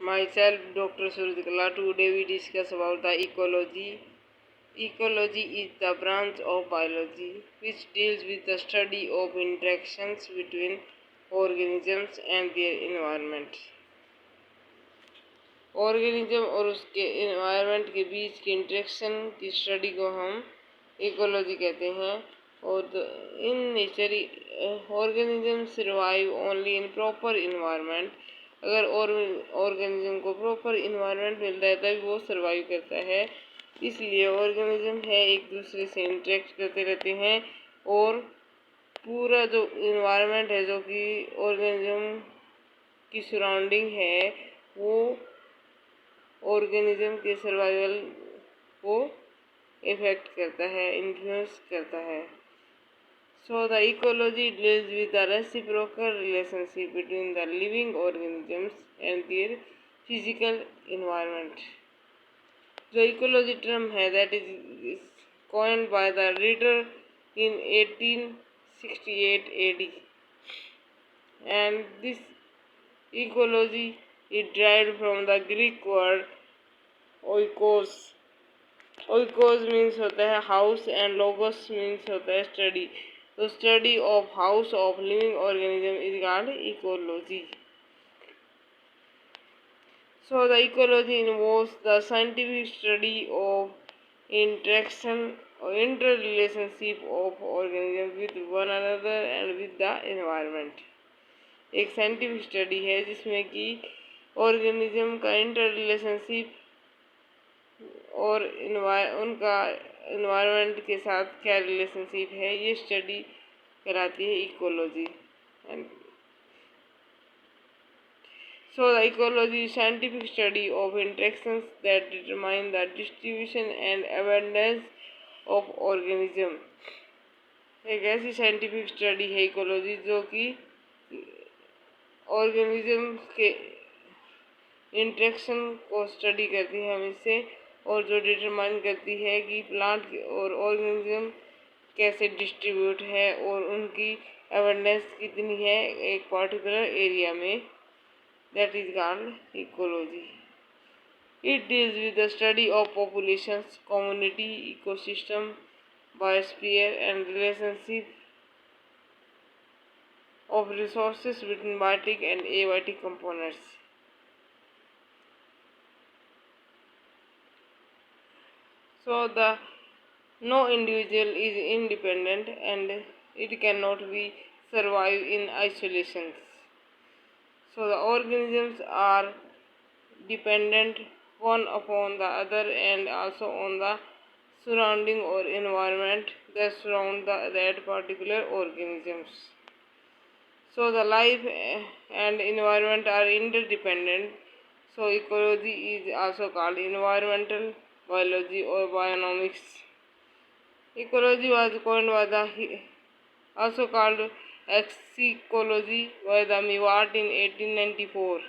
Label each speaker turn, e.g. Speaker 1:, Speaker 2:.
Speaker 1: Myself, Dr. Suryakala. Today we discuss about the ecology. Ecology is the branch of biology which deals with the study of interactions between organisms and their environment. Organism और उसके environment के बीच की interaction की study को हम ecology कहते हैं। और in nature organism survive only in proper environment. अगर ऑर्गेनिज्म को प्रॉपर इन्वायरमेंट मिलता है तभी वो सर्वाइव करता है। इसलिए ऑर्गेनिज्म है एक दूसरे से इंटरेक्ट करते रहते हैं और पूरा जो इन्वायरमेंट है जो कि ऑर्गेनिज्म की सराउंडिंग है वो ऑर्गेनिज्म के सर्वाइवल को इफेक्ट करता है, इन्फ्लुएंस करता है। So the ecology deals with the reciprocal relationship between the living organisms and their physical environment. जो इकोलॉजी टर्म है that is coined by the reader in 1868 AD, and this ecology is derived from the Greek word oikos. Oikos means होता है house and logos means होता है study. तो study of house of living organism is called ecology. So the ecology involves the scientific study of interaction or interrelationship of organisms with one another and with the environment. एक scientific study है जिसमें कि organism का inter relationship और उनका environment के साथ क्या रिलेशनशिप है ये स्टडी कराती है ecology. And so the ecology is scientific study of interactions that determine the distribution and abundance of organism। एक ऐसी साइंटिफिक स्टडी है इकोलॉजी जो कि ऑर्गेनिज्म के इंटरेक्शन को स्टडी करती है हमेशा और जो डिटरमाइन करती है कि प्लांट और ऑर्गेनिज्म कैसे डिस्ट्रीब्यूट है और उनकी अवेयरनेस कितनी है एक पर्टिकुलर एरिया में। That is called ecology. It deals with the study of populations, community, ecosystem, biosphere, and relationship of resources between biotic and abiotic components. So no individual is independent and it cannot be survive in isolation. So the organisms are dependent one upon the other and also on the surrounding or environment that surround that particular organisms. So the life and environment are interdependent. So ecology is also called environmental biology or bionomics. Ecology was coined by the also called ecology by the Mewat in 1894.